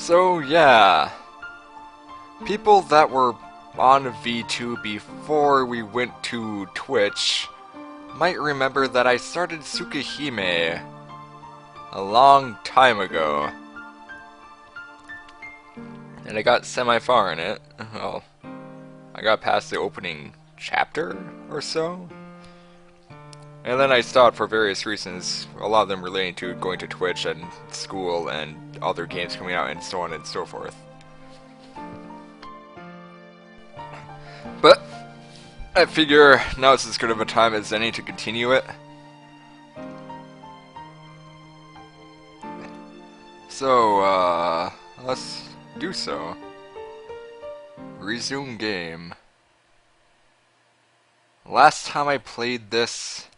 So yeah, people that were on V2 before we went to Twitch might remember that I started Tsukihime a long time ago. And I got semi-far in it. Well, I got past the opening chapter or so. And then I stopped for various reasons, a lot of them relating to going to Twitch and school and other games coming out and so on and so forth. But I figure now is as good of a time as any to continue it. So, let's do so. Resume game. Last time I played this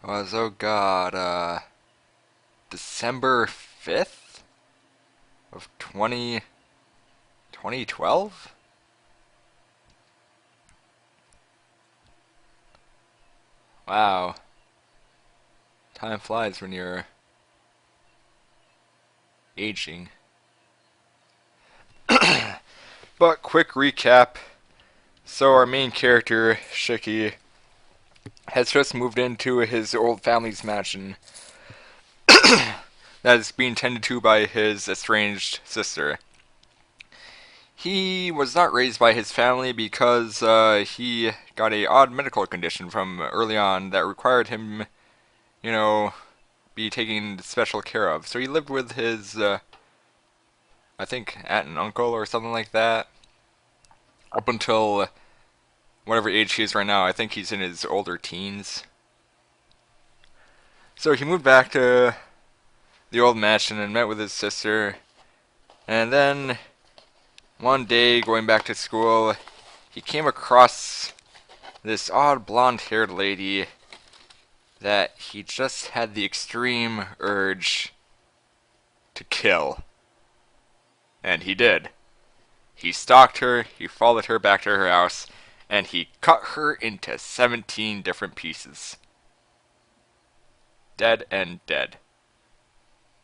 was, oh god, December 5th of 2012? Wow. Time flies when you're aging. But quick recap. So our main character, Shiki, has just moved into his old family's mansion that is being tended to by his estranged sister. He was not raised by his family because he got a odd medical condition from early on that required him, be taken special care of. So he lived with his, I think, aunt and uncle or something like that, up until whatever age he is right now. I think he's in his older teens. So he moved back to the old mansion and met with his sister. And then one day, going back to school, he came across this odd blonde-haired lady that he just had the extreme urge to kill. And he did. He stalked her, he followed her back to her house, and he cut her into 17 different pieces. Dead and dead.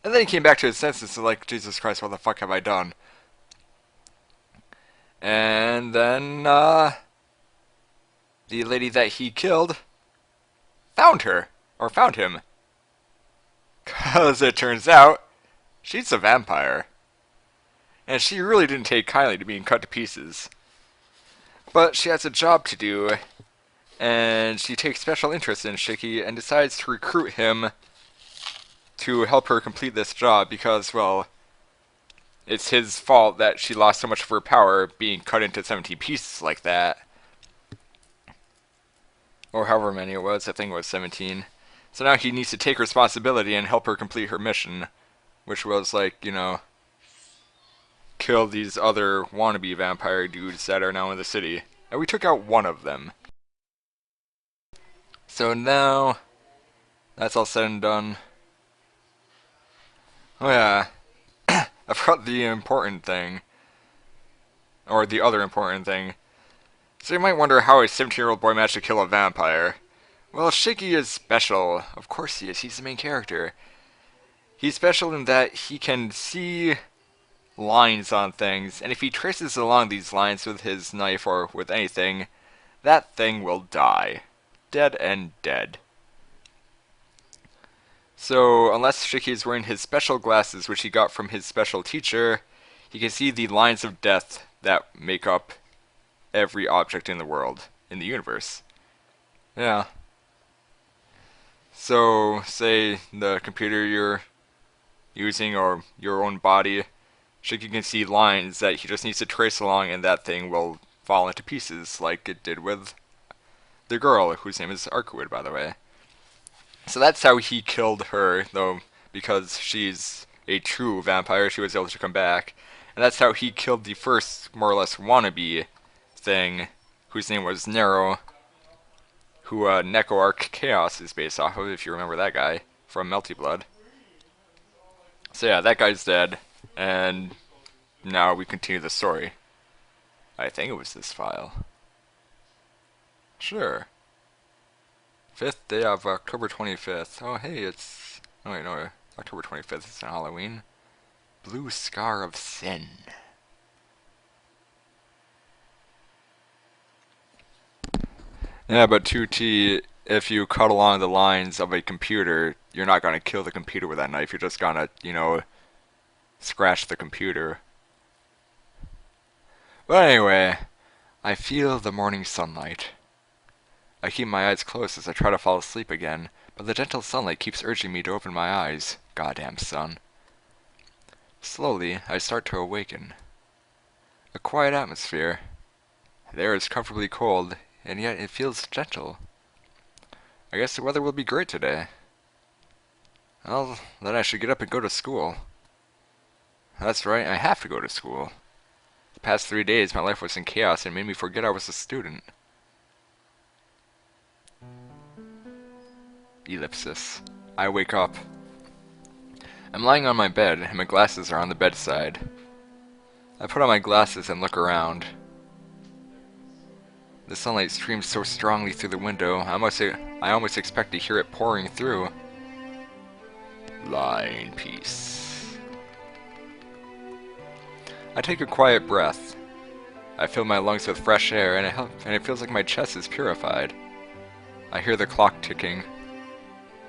And then he came back to his senses and like, Jesus Christ, what the fuck have I done? And then, the lady that he killed found her, or found him. Because it turns out, she's a vampire. And she really didn't take kindly to being cut to pieces. But she has a job to do, and she takes special interest in Shiki and decides to recruit him to help her complete this job because, well, it's his fault that she lost so much of her power being cut into 17 pieces like that. Or however many it was, I think it was 17. So now he needs to take responsibility and help her complete her mission, which was like, kill these other wannabe vampire dudes that are now in the city. And we took out one of them. So now, that's all said and done. Oh yeah, I forgot the important thing. Or the other important thing. So you might wonder how a 17-year-old boy managed to kill a vampire. Well, Shiki is special. Of course he is. He's the main character. He's special in that he can see lines on things, and if he traces along these lines with his knife or with anything, that thing will die. Dead and dead. So, unless Shiki is wearing his special glasses, which he got from his special teacher, he can see the lines of death that make up every object in the world, in the universe. Yeah. So, say the computer you're using or your own body, Shiki can see lines that he just needs to trace along and that thing will fall into pieces, like it did with the girl, whose name is Arkwood, by the way. So that's how he killed her, though, because she's a true vampire, she was able to come back. And that's how he killed the first, more or less, wannabe thing, whose name was Nero, who Neko-Arc Chaos is based off of, if you remember that guy, from Melty Blood. So yeah, that guy's dead. And now we continue the story. I think it was this file. Sure. 5th day of October 25th. Oh, hey, it's... Oh, wait, no. October 25th is Halloween. blue scar of sin. Yeah, but 2T, if you cut along the lines of a computer, you're not gonna kill the computer with that knife. You're just gonna, scratch the computer. But anyway, I feel the morning sunlight. I keep my eyes closed as I try to fall asleep again, but the gentle sunlight keeps urging me to open my eyes. Goddamn sun. Slowly, I start to awaken. A quiet atmosphere. The air is comfortably cold, and yet it feels gentle. I guess the weather will be great today. Well, then I should get up and go to school. That's right, I have to go to school. The past 3 days, my life was in chaos and made me forget I was a student. Ellipsis. I wake up. I'm lying on my bed, and my glasses are on the bedside. I put on my glasses and look around. The sunlight streams so strongly through the window, I almost expect to hear it pouring through. Lie in peace. I take a quiet breath. I fill my lungs with fresh air, and it feels like my chest is purified. I hear the clock ticking.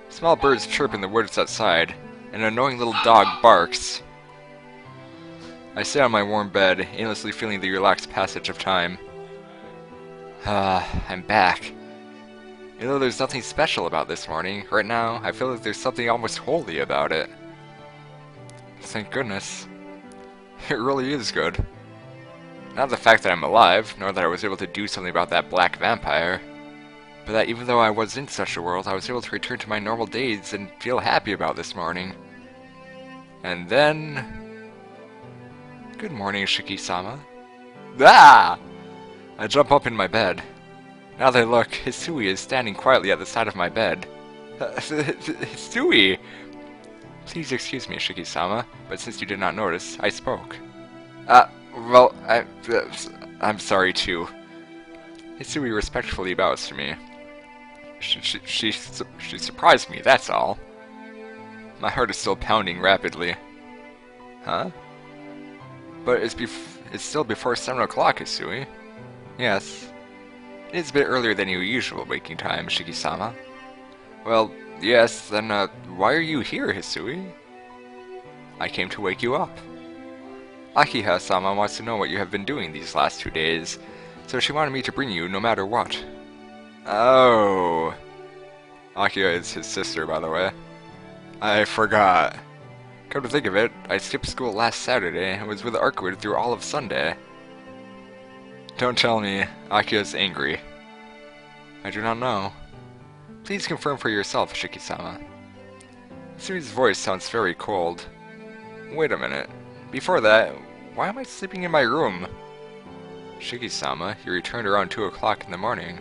Small birds chirp in the woods outside, and an annoying little dog barks. I sit on my warm bed, aimlessly feeling the relaxed passage of time. I'm back. You know, there's nothing special about this morning. Right now, I feel like there's something almost holy about it. Thank goodness. It really is good. Not the fact that I'm alive, nor that I was able to do something about that black vampire, but that even though I was in such a world, I was able to return to my normal days and feel happy about this morning. And then... Good morning, Shiki-sama. Ah! I jump up in my bed. Now that I look, Hisui is standing quietly at the side of my bed. Hisui! Please excuse me, Shiki-sama, but since you did not notice, I spoke. Well, I'm sorry too. Hisui respectfully bows to me. She surprised me, that's all. My heart is still pounding rapidly. Huh? But it's still before 7 o'clock, Hisui. Yes. It is a bit earlier than your usual waking time, Shiki-sama. Well, yes, then, why are you here, Hisui? I came to wake you up. Akiha-sama wants to know what you have been doing these last 2 days, so she wanted me to bring you no matter what. Oh. Akiha is his sister, by the way. I forgot. Come to think of it, I skipped school last Saturday and was with Arkwood through all of Sunday. Don't tell me, Akiha's angry. I do not know. Please confirm for yourself, Shiki-sama. Sui's voice sounds very cold. Wait a minute. Before that, why am I sleeping in my room? Shiki-sama, you returned around 2 o'clock in the morning.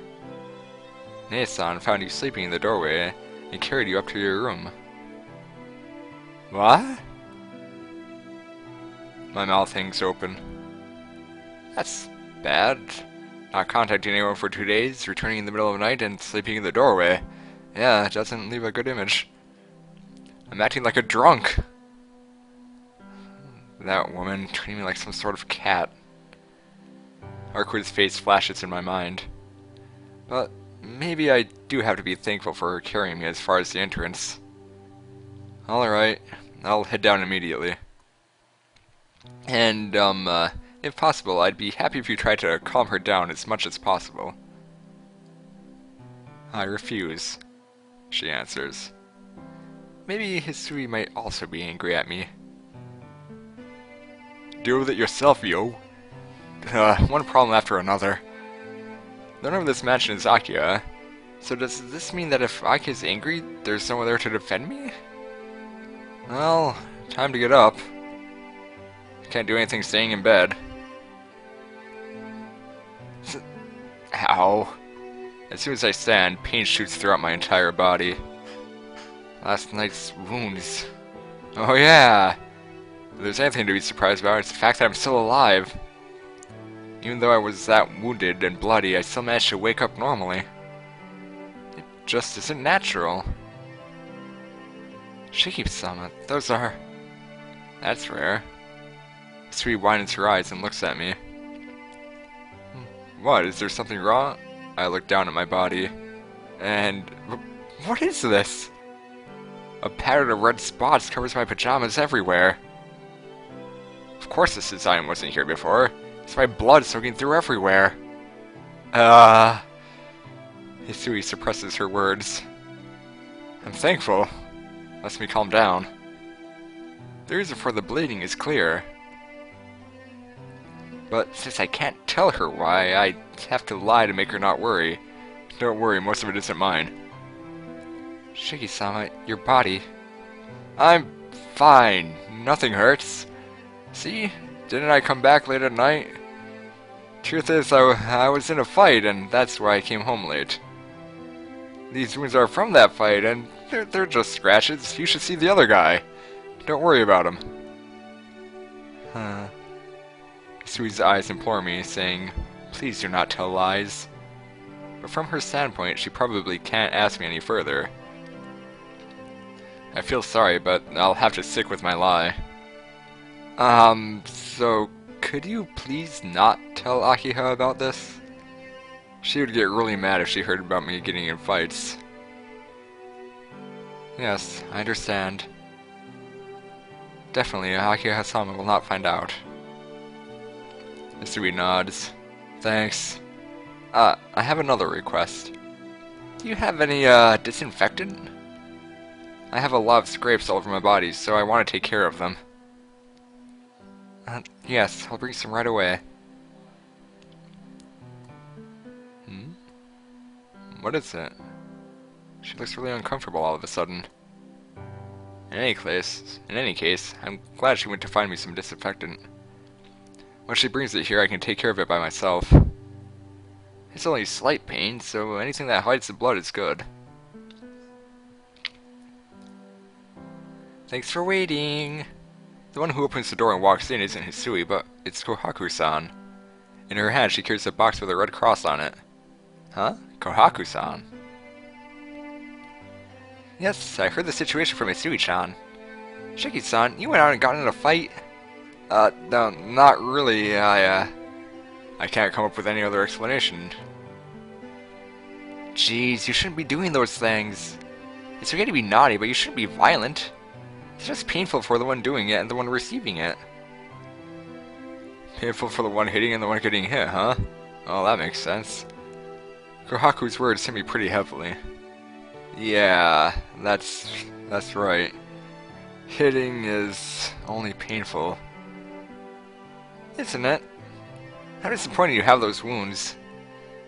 Nee-san found you sleeping in the doorway and carried you up to your room. What? My mouth hangs open. That's bad. Not contacting anyone for 2 days, returning in the middle of the night, and sleeping in the doorway. Yeah, it doesn't leave a good image. I'm acting like a drunk. That woman treating me like some sort of cat. Arkwood's face flashes in my mind. But maybe I do have to be thankful for her carrying me as far as the entrance. Alright, I'll head down immediately. And, if possible, I'd be happy if you tried to calm her down as much as possible. I refuse, she answers. Maybe Hisui might also be angry at me. Deal with it yourself, yo. One problem after another. The owner of this mansion is Akiha, so does this mean that if Akiha's angry, there's no one there to defend me? Well, time to get up. Can't do anything staying in bed. Ow. As soon as I stand, pain shoots throughout my entire body. Last night's wounds. Oh yeah! If there's anything to be surprised about, it's the fact that I'm still alive. Even though I was that wounded and bloody, I still managed to wake up normally. It just isn't natural. Shiki-sama, those are... That's rare. Sweet widens her eyes and looks at me. What, is there something wrong? I look down at my body, and... What is this? A pattern of red spots covers my pajamas everywhere. Of course this design wasn't here before. It's my blood soaking through everywhere. Hisui suppresses her words. I'm thankful. Lets me calm down. The reason for the bleeding is clear. But since I can't tell her why, I have to lie to make her not worry. Don't worry, most of it isn't mine. Shiki-sama, your body... I'm fine. Nothing hurts. See? Didn't I come back late at night? Truth is, I was in a fight, and that's why I came home late. These wounds are from that fight, and they're just scratches. You should see the other guy. Don't worry about him. Sui's eyes implore me, saying, please do not tell lies. But from her standpoint, she probably can't ask me any further. I feel sorry, but I'll have to stick with my lie. So could you please not tell Akiha about this? She would get really mad if she heard about me getting in fights. Yes, I understand. Definitely, Akiha-sama will not find out. Hisui nods. Thanks. I have another request. Do you have any, disinfectant? I have a lot of scrapes all over my body, so I want to take care of them. Yes, I'll bring some right away. What is it? She looks really uncomfortable all of a sudden. In any case, I'm glad she went to find me some disinfectant. When she brings it here, I can take care of it by myself. It's only slight pain, so anything that hides the blood is good. Thanks for waiting! The one who opens the door and walks in isn't Hisui, but it's Kohaku-san. In her hand, she carries a box with a red cross on it. Huh? Kohaku-san? Yes, I heard the situation from Hisui-chan. Shiki-san, you went out and got in a fight? No, not really. I can't come up with any other explanation. Jeez, you shouldn't be doing those things. It's okay to be naughty, but you shouldn't be violent. It's just painful for the one doing it and the one receiving it. Painful for the one hitting and the one getting hit, huh? Oh, that makes sense. Kohaku's words hit me pretty heavily. Yeah, that's right. Hitting is only painful. Isn't it? How disappointing you have those wounds.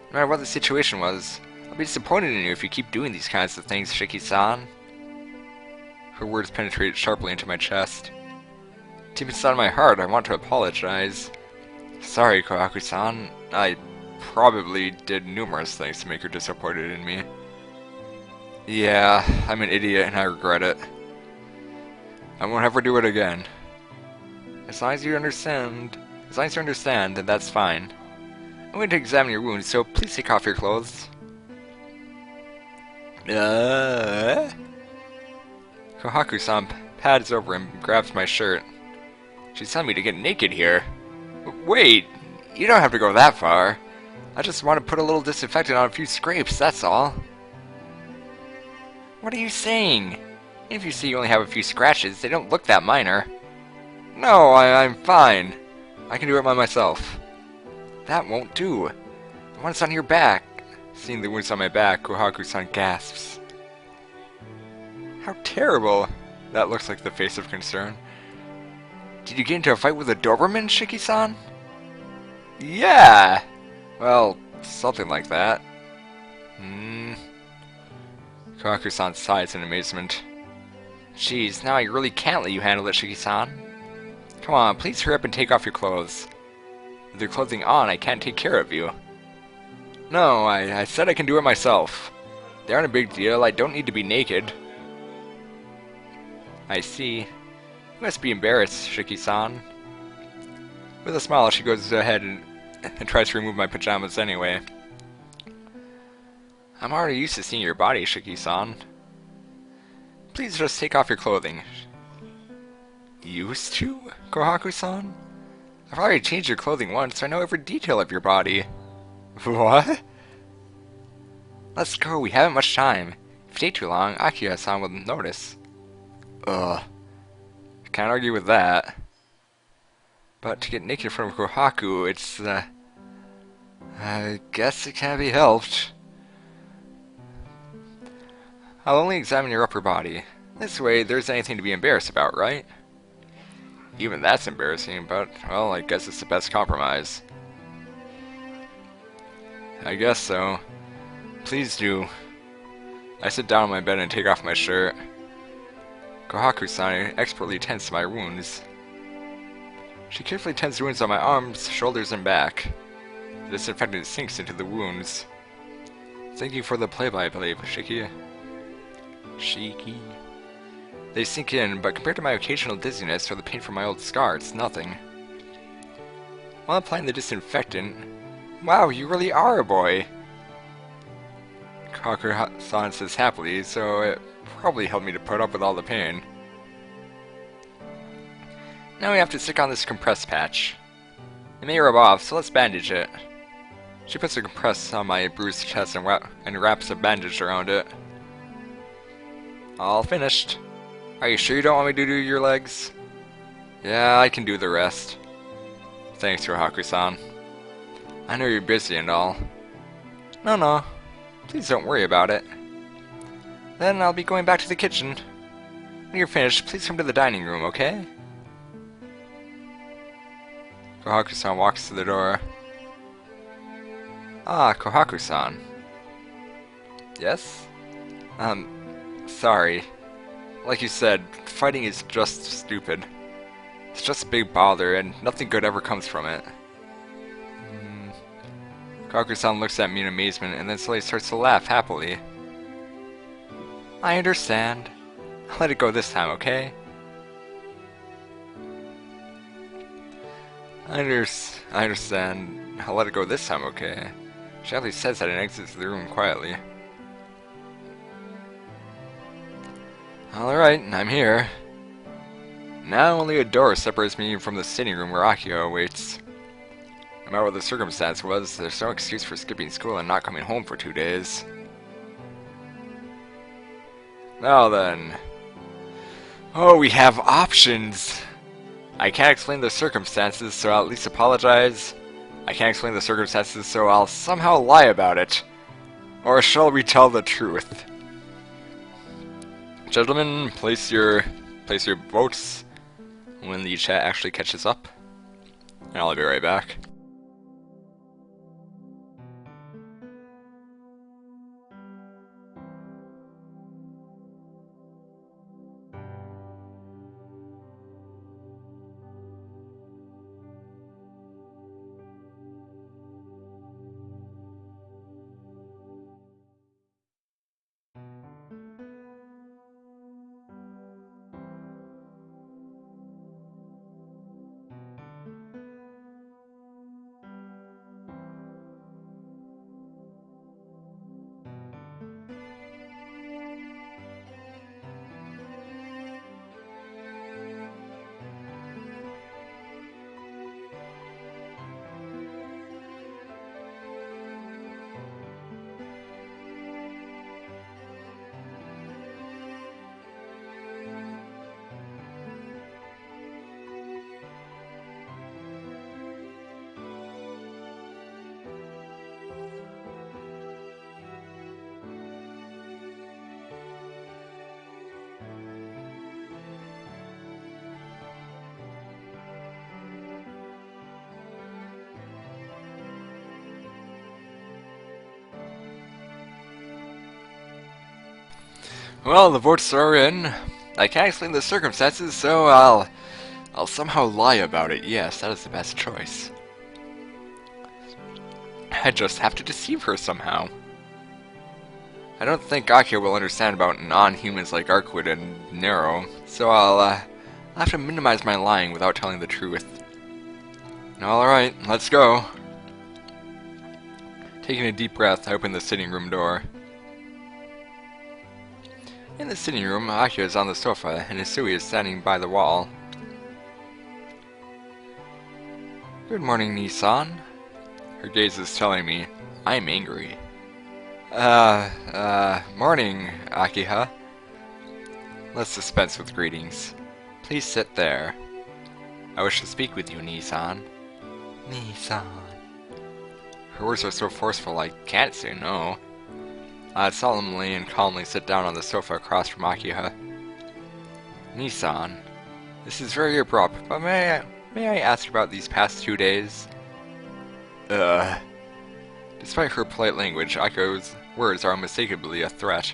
No matter what the situation was, I'll be disappointed in you if you keep doing these kinds of things, Shiki-san. Her words penetrated sharply into my chest. Deep inside my heart, I want to apologize. Sorry, Kohaku-san. I probably did numerous things to make her disappointed in me. Yeah, I'm an idiot and I regret it. I won't ever do it again. As long as you understand, then that's fine. I'm going to examine your wounds, so please take off your clothes. Kohaku-san pads over and grabs my shirt. She's telling me to get naked here. Wait, you don't have to go that far. I just want to put a little disinfectant on a few scrapes, that's all. What are you saying? If you see you only have a few scratches, they don't look that minor. No, I'm fine. I can do it by myself. That won't do. The one's on your back. Seeing the wounds on my back, Kohaku-san gasps. How terrible. That looks like the face of concern. Did you get into a fight with a Doberman, Shiki-san? Yeah! Well, something like that. Kohaku-san sighs in amazement. Jeez, now I really can't let you handle it, Shiki-san. Come on, please hurry up and take off your clothes. With your clothing on, I can't take care of you. No, I said I can do it myself. They aren't a big deal, I don't need to be naked. I see. You must be embarrassed, Shiki-san. With a smile, she goes ahead and tries to remove my pajamas anyway. I'm already used to seeing your body, Shiki-san. Please just take off your clothing. Used to? Kohaku-san? I've already changed your clothing once, so I know every detail of your body. What? Let's go, we haven't much time. If you take too long, Akira-san will notice. Ugh. Can't argue with that. But to get naked in front of Kohaku, I guess it can't be helped. I'll only examine your upper body. This way, there isn't anything to be embarrassed about, right? Even that's embarrassing, but, well, I guess it's the best compromise. I guess so. Please do. I sit down on my bed and take off my shirt. Kohaku-san expertly tends to my wounds. She carefully tends to wounds on my arms, shoulders, and back. The disinfectant sinks into the wounds. Thank you for the play-by, I believe, Shiki. Shiki. They sink in, but compared to my occasional dizziness or the pain from my old scar, it's nothing. While applying the disinfectant... Wow, you really are a boy! Kohaku-san says happily, so it probably helped me to put up with all the pain. Now we have to stick on this compress patch. It may rub off, so let's bandage it. She puts a compress on my bruised chest and wraps a bandage around it. All finished. Are you sure you don't want me to do your legs? Yeah, I can do the rest. Thanks, Kohaku-san. I know you're busy and all. No. Please don't worry about it. Then I'll be going back to the kitchen. When you're finished, please come to the dining room, okay? Kohaku-san walks to the door. Ah, Kohaku-san. Yes? Sorry. Like you said, fighting is just stupid. It's just a big bother, and nothing good ever comes from it. Kohaku-san looks at me in amazement, and then slowly starts to laugh happily. I understand. I'll let it go this time, okay? I understand. I'll let it go this time, okay? She actually says that and exits the room quietly. Alright, I'm here. Now only a door separates me from the sitting room where Akio awaits. No matter what the circumstance was, there's no excuse for skipping school and not coming home for 2 days. Now then. Oh, we have options! I can't explain the circumstances, so I'll at least apologize. I can't explain the circumstances, so I'll somehow lie about it. Or shall we tell the truth? Gentlemen, place your votes when the chat actually catches up. And I'll be right back. Well, the votes are in. I can't explain the circumstances, so I'll somehow lie about it. Yes, that is the best choice. I just have to deceive her somehow. I don't think Akio will understand about non-humans like Arcwood and Nero, so I'll have to minimize my lying without telling the truth. Alright, let's go. Taking a deep breath, I open the sitting room door. In the sitting room, Akio is on the sofa, and Hisui is standing by the wall. Good morning, Nissan. Her gaze is telling me I'm angry. Morning, Akiha. Let's dispense with greetings. Please sit there. I wish to speak with you, Nissan. Nissan. Her words are so forceful I can't say no. I solemnly and calmly sit down on the sofa across from Akiha. Nissan, this is very abrupt, but may I ask about these past 2 days? Despite her polite language, Akiha's words are unmistakably a threat.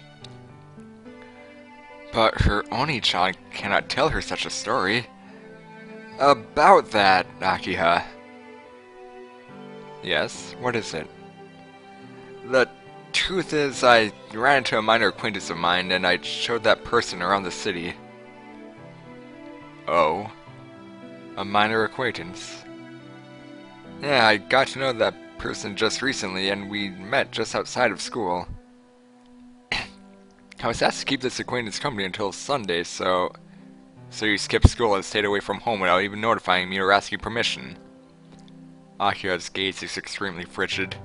But her Oni-chan cannot tell her such a story. About that, Akiha. Yes, what is it? The truth is, I ran into a minor acquaintance of mine, and I showed that person around the city. Oh? A minor acquaintance? Yeah, I got to know that person just recently, and we met just outside of school. I was asked to keep this acquaintance company until Sunday, so you skipped school and stayed away from home without even notifying me or asking permission. Akiha's gaze is extremely frigid.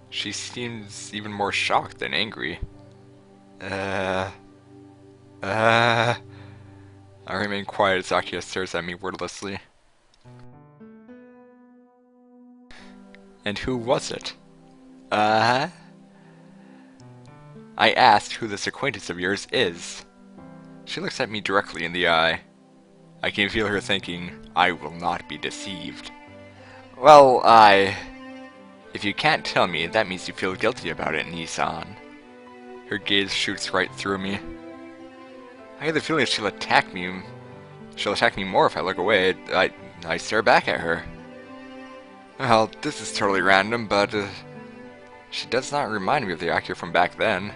She seems even more shocked than angry. I remain quiet as Akiha stares at me wordlessly. And who was it? I asked who this acquaintance of yours is. She looks at me directly in the eye. I can feel her thinking, I will not be deceived. Well, if you can't tell me, that means you feel guilty about it, Nissan. Her gaze shoots right through me. I get the feeling she'll attack me. She'll attack me more if I look away. I stare back at her. Well, this is totally random, but she does not remind me of the Akiha from back then.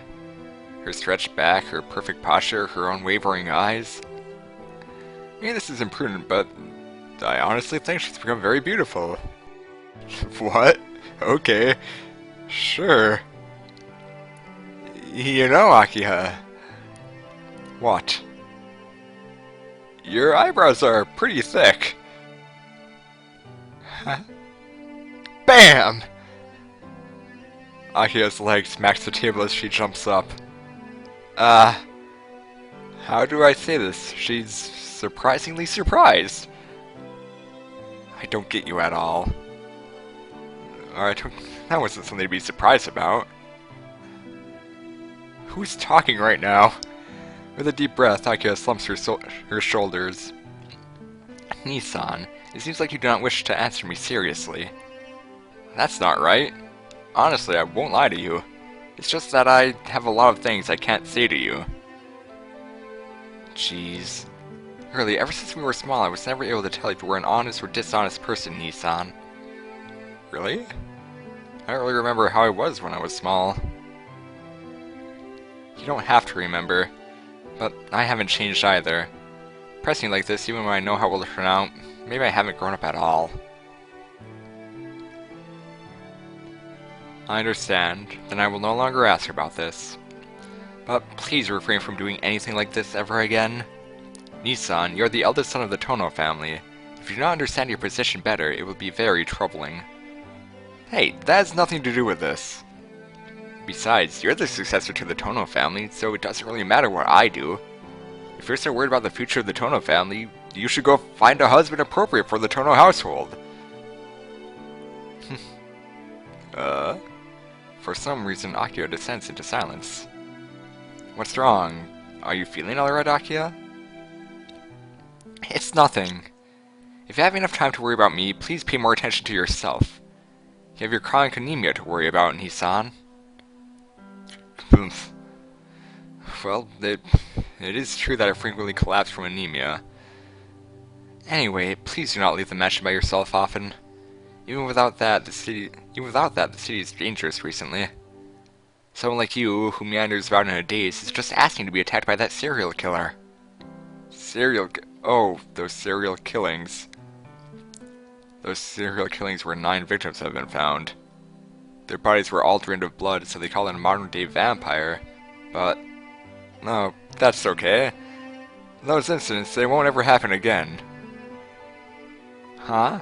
Her stretched back, her perfect posture, her unwavering eyes. Maybe this is imprudent, but I honestly think she's become very beautiful. What? Okay. Sure. You know, Akiha. What? Your eyebrows are pretty thick. Huh? BAM! Akiha's leg smacks the table as she jumps up. How do I say this? She's surprisingly surprised. I don't get you at all. Alright, that wasn't something to be surprised about. Who's talking right now? With a deep breath, Akiha slumps her shoulders. Nissan, it seems like you do not wish to answer me seriously. That's not right. Honestly, I won't lie to you. It's just that I have a lot of things I can't say to you. Jeez. Really, ever since we were small, I was never able to tell if you were an honest or dishonest person, Nissan. Really? I don't really remember how I was when I was small. You don't have to remember, but I haven't changed either. Pressing like this, even when I know how it will turn out, maybe I haven't grown up at all. I understand, then I will no longer ask about this. But please refrain from doing anything like this ever again. Nissan, you're the eldest son of the Tono family. If you do not understand your position better, it will be very troubling. Hey, that has nothing to do with this. Besides, you're the successor to the Tono family, so it doesn't really matter what I do. If you're so worried about the future of the Tono family, you should go find a husband appropriate for the Tono household. For some reason, Akiha descends into silence. What's wrong? Are you feeling alright, Akiha? It's nothing. If you have enough time to worry about me, please pay more attention to yourself. You have your chronic anemia to worry about, Nissan. Well, it is true that I frequently collapse from anemia. Anyway, please do not leave the mansion by yourself often. Even without that, the city is dangerous recently. Someone like you, who meanders about in a daze, is just asking to be attacked by that serial killer. Oh, those serial killings. Those serial killings where 9 victims have been found. Their bodies were all drained of blood, so they call it a modern-day vampire. But, no, that's okay. Those incidents, they won't ever happen again. Huh?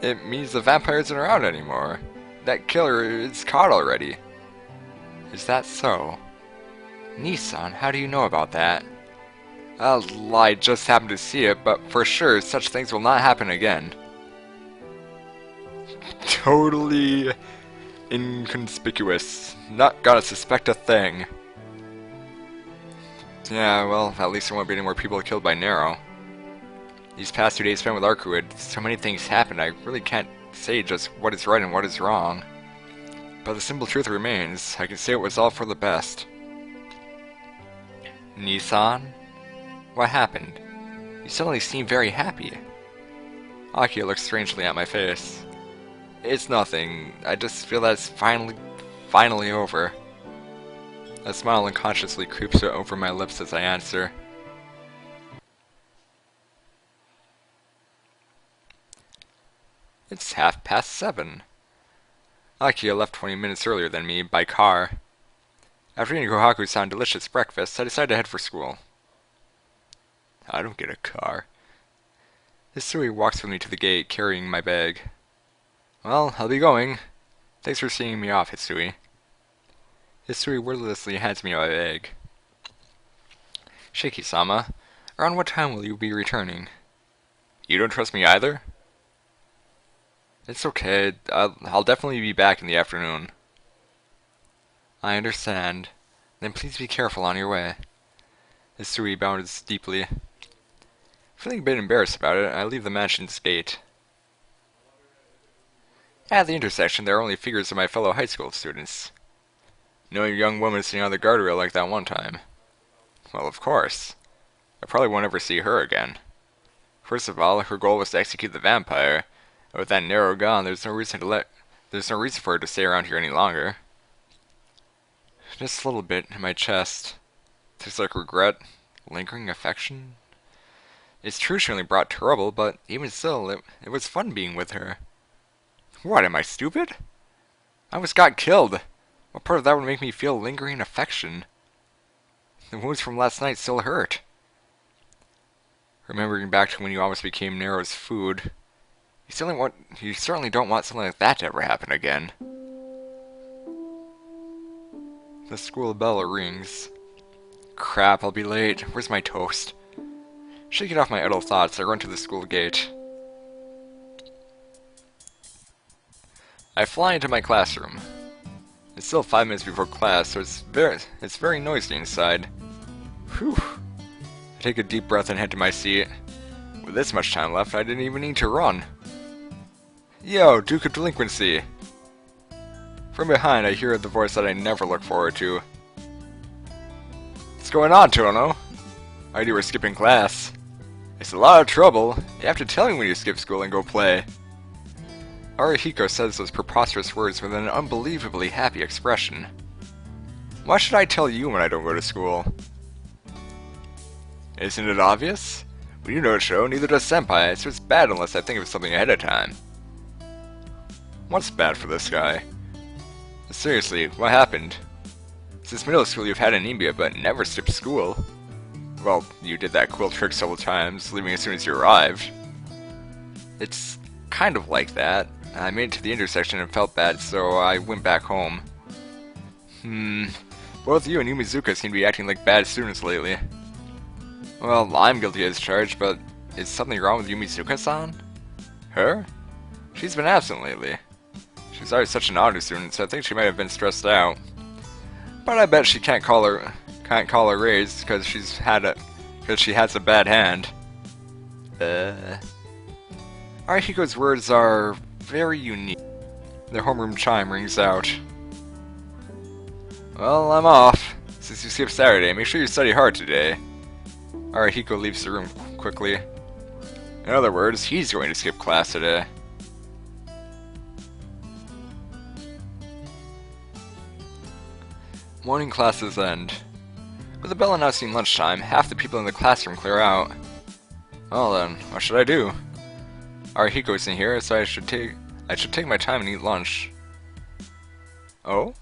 It means the vampire isn't around anymore. That killer is caught already. Is that so? Nissan, how do you know about that? Well, I just happened to see it, but for sure, such things will not happen again. Totally inconspicuous. Not gonna suspect a thing. Yeah, well, at least there won't be any more people killed by Nero. These past 2 days spent with Arkwood, so many things happened, I really can't say just what is right and what is wrong. But the simple truth remains, I can say it was all for the best. Nissan? What happened? You suddenly seem very happy. Akio looks strangely at my face. It's nothing, I just feel that it's finally over. A smile unconsciously creeps over my lips as I answer. It's 7:30. Akio left 20 minutes earlier than me, by car. After eating Kohaku-san delicious breakfast, I decided to head for school. I don't get a car. Hisui walks with me to the gate, carrying my bag. Well, I'll be going. Thanks for seeing me off, Hisui. Hisui wordlessly hands me my bag. Shiki-sama, around what time will you be returning? You don't trust me either? It's okay, I'll definitely be back in the afternoon. I understand. Then please be careful on your way. Hisui bows deeply. Feeling a bit embarrassed about it, I leave the mansion's gate. At the intersection, there are only figures of my fellow high school students. No young woman sitting on the guardrail like that one time. Well, of course. I probably won't ever see her again. First of all, her goal was to execute the vampire. And with that Nero gone, there's no reason for her to stay around here any longer. Just a little bit in my chest. Tastes like regret, lingering affection. It's true she only brought trouble, but even still, it was fun being with her. What, am I stupid? I almost got killed. What part of that would make me feel lingering affection? The wounds from last night still hurt. Remembering back to when you almost became Nero's food, you certainly don't want something like that to ever happen again. The school bell rings. Crap, I'll be late. Where's my toast? Shaking off my idle thoughts, I run to the school gate. I fly into my classroom. It's still 5 minutes before class, so it's very noisy inside. Whew. I take a deep breath and head to my seat. With this much time left, I didn't even need to run. Yo, Duke of Delinquency! From behind, I hear the voice that I never look forward to. What's going on, Tono? I heard you were skipping class. It's a lot of trouble. You have to tell me when you skip school and go play. Arihiko says those preposterous words with an unbelievably happy expression. Why should I tell you when I don't go to school? Isn't it obvious? When you don't show, neither does Senpai, so it's bad unless I think of something ahead of time. What's bad for this guy? Seriously, what happened? Since middle school you've had anemia but never skipped school. Well, you did that quill trick several times, leaving as soon as you arrived. It's kind of like that. I made it to the intersection and felt bad, so I went back home. Both you and Yumizuka seem to be acting like bad students lately. Well, I'm guilty as charged, but is something wrong with Yumizuka-san? Her? She's been absent lately. She's always such an honor student, so I think she might have been stressed out. But I bet she can't call her raise because she has a bad hand. Arihiko's words are very unique. The homeroom chime rings out. Well, I'm off. Since you skipped Saturday, make sure you study hard today. Arihiko leaves the room quickly. In other words, he's going to skip class today. Morning classes end. With the bell announcing lunchtime, half the people in the classroom clear out. Well then, what should I do? Arihiko isn't here, so I should take my time and eat lunch. Oh?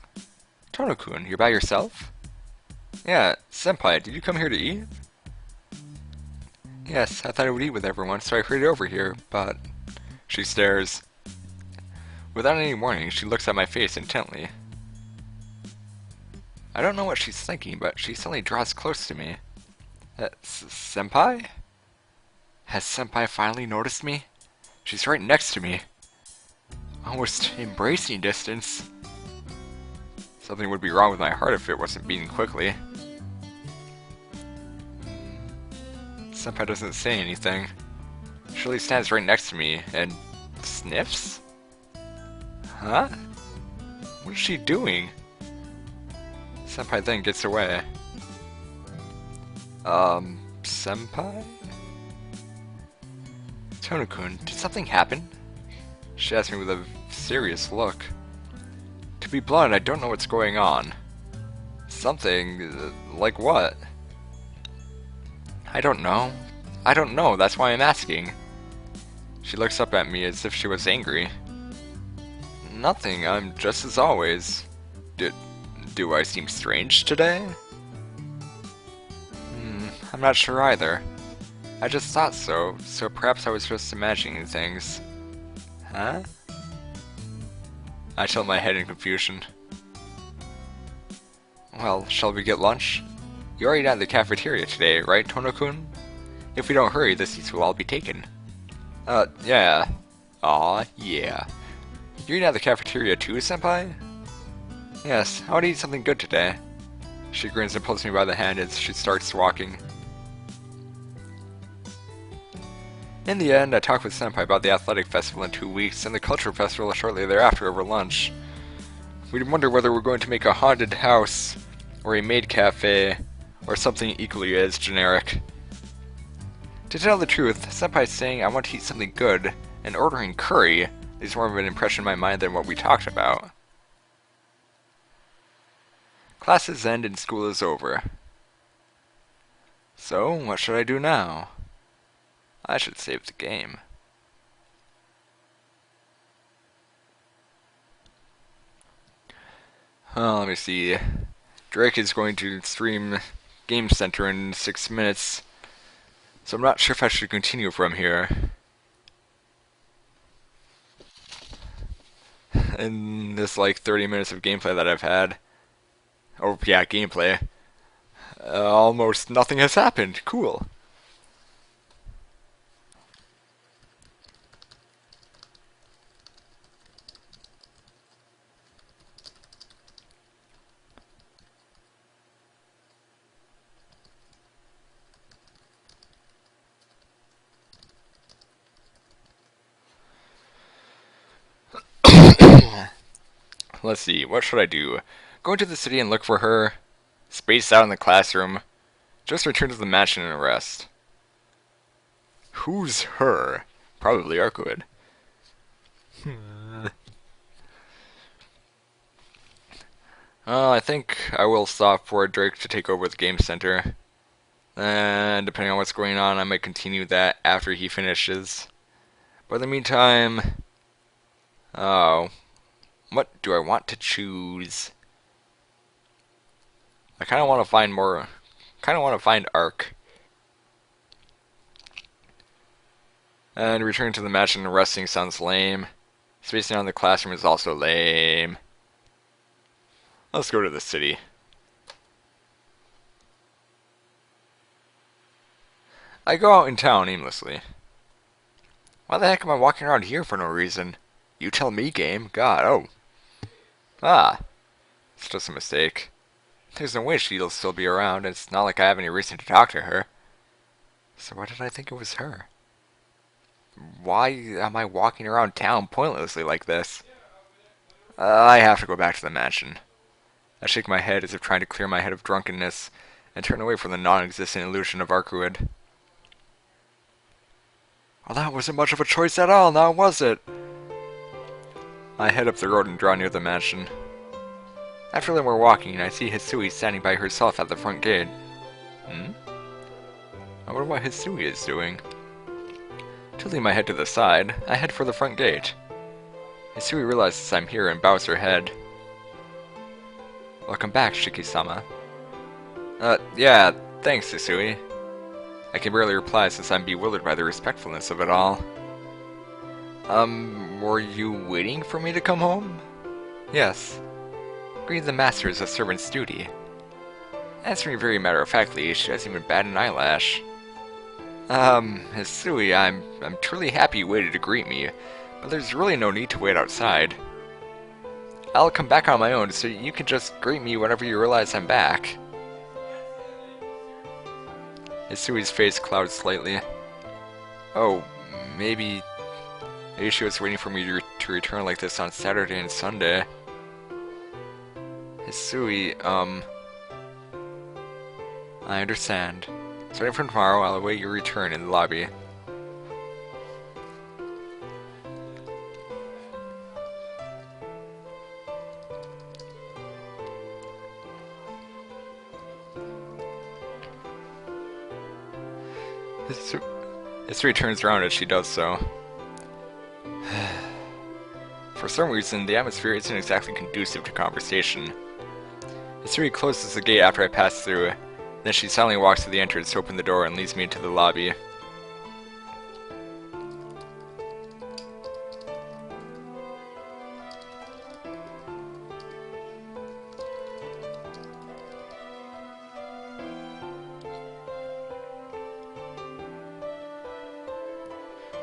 Tono-kun, you're by yourself? Yeah, Senpai, did you come here to eat? Yes, I thought I would eat with everyone, so I hurried over here, but... She stares. Without any warning, she looks at my face intently. I don't know what she's thinking, but she suddenly draws close to me. Senpai? Has Senpai finally noticed me? She's right next to me. Almost embracing distance. Something would be wrong with my heart if it wasn't beating quickly. Senpai doesn't say anything. Shirley stands right next to me and sniffs? Huh? What is she doing? Senpai then gets away. Senpai? Tono-kun, did something happen? She asked me with a serious look. To be blunt, I don't know what's going on. Something? Like what? I don't know. I don't know, that's why I'm asking. She looks up at me as if she was angry. Nothing, I'm just as always. Do I seem strange today? I'm not sure either. I just thought so perhaps I was just imagining things. Huh? I tilt my head in confusion. Well, shall we get lunch? You already at the cafeteria today, right, Tono-kun? If we don't hurry, the seats will all be taken. Yeah. Aw, yeah. You're eating at the cafeteria too, senpai? Yes, I want to eat something good today. She grins and pulls me by the hand as she starts walking. In the end, I talked with Senpai about the athletic festival in 2 weeks and the cultural festival shortly thereafter over lunch. We wonder whether we're going to make a haunted house, or a maid cafe, or something equally as generic. To tell the truth, Senpai's saying I want to eat something good, and ordering curry leaves more of an impression in my mind than what we talked about. Classes end and school is over. So, what should I do now? I should save the game. Let me see. Drake is going to stream Game Center in 6 minutes, so I'm not sure if I should continue from here. In this, like, 30 minutes of gameplay that I've had. Oh, yeah, gameplay. Almost nothing has happened. Cool. Let's see, what should I do? Go into the city and look for her? Space out in the classroom? Just return to the mansion and rest. Who's her? Probably Arcuid. I think I will stop for Drake to take over the game center. And depending on what's going on, I might continue that after he finishes. But in the meantime... Oh... What do I want to choose? I kind of want to find more... kind of want to find Arc. And returning to the mansion and resting sounds lame. Spacing out in the classroom is also lame. Let's go to the city. I go out in town aimlessly. Why the heck am I walking around here for no reason? You tell me, game. God, oh. Ah. It's just a mistake. There's no way she'll still be around, and it's not like I have any reason to talk to her. So why did I think it was her? Why am I walking around town pointlessly like this? I have to go back to the mansion. I shake my head as if trying to clear my head of drunkenness, and turn away from the non-existent illusion of Arcuid. Well, that wasn't much of a choice at all, now was it? I head up the road and draw near the mansion. After a little more walking, I see Hisui standing by herself at the front gate. I wonder what Hisui is doing. Tilting my head to the side, I head for the front gate. Hisui realizes I'm here and bows her head. Welcome back, Shiki-sama. Yeah, thanks, Hisui. I can barely reply since I'm bewildered by the respectfulness of it all. Were you waiting for me to come home? Yes. Greeting the master is a servant's duty. Answering very matter-of-factly, she hasn't even batted an eyelash. Hisui, I'm truly happy you waited to greet me, but there's really no need to wait outside. I'll come back on my own, so you can just greet me whenever you realize I'm back. Hisui's face clouded slightly. Oh, maybe she was waiting for me to return like this on Saturday and Sunday. Hisui, I understand. Starting from tomorrow, I'll await your return in the lobby. Hisui turns around as she does so. For some reason, the atmosphere isn't exactly conducive to conversation. Hisui closes the gate after I pass through, then she silently walks to the entrance to open the door and leads me into the lobby.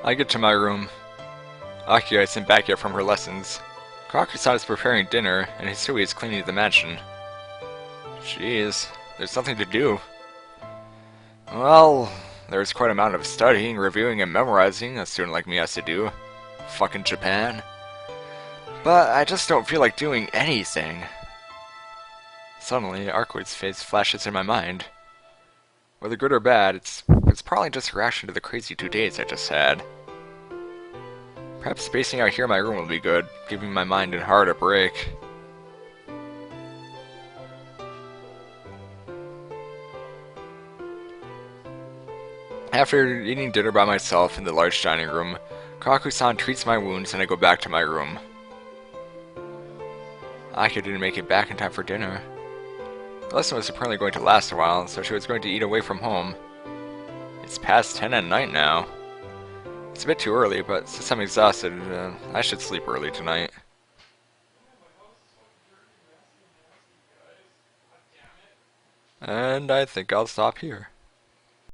I get to my room. Akio isn't back yet from her lessons. Kawaku-san is preparing dinner, and Hisui is cleaning the mansion. Jeez, there's nothing to do. Well, there's quite an amount of studying, reviewing, and memorizing a student like me has to do. Fucking Japan. But I just don't feel like doing anything. Suddenly, Arkwig's face flashes in my mind. Whether good or bad, it's probably just a reaction to the crazy 2 days I just had. Perhaps spacing out here in my room will be good, giving my mind and heart a break. After eating dinner by myself in the large dining room, Kawaku-san treats my wounds and I go back to my room. Akio didn't make it back in time for dinner. The lesson was apparently going to last a while, so she was going to eat away from home. It's past 10 at night now. It's a bit too early, but since I'm exhausted, I should sleep early tonight. And I think I'll stop here.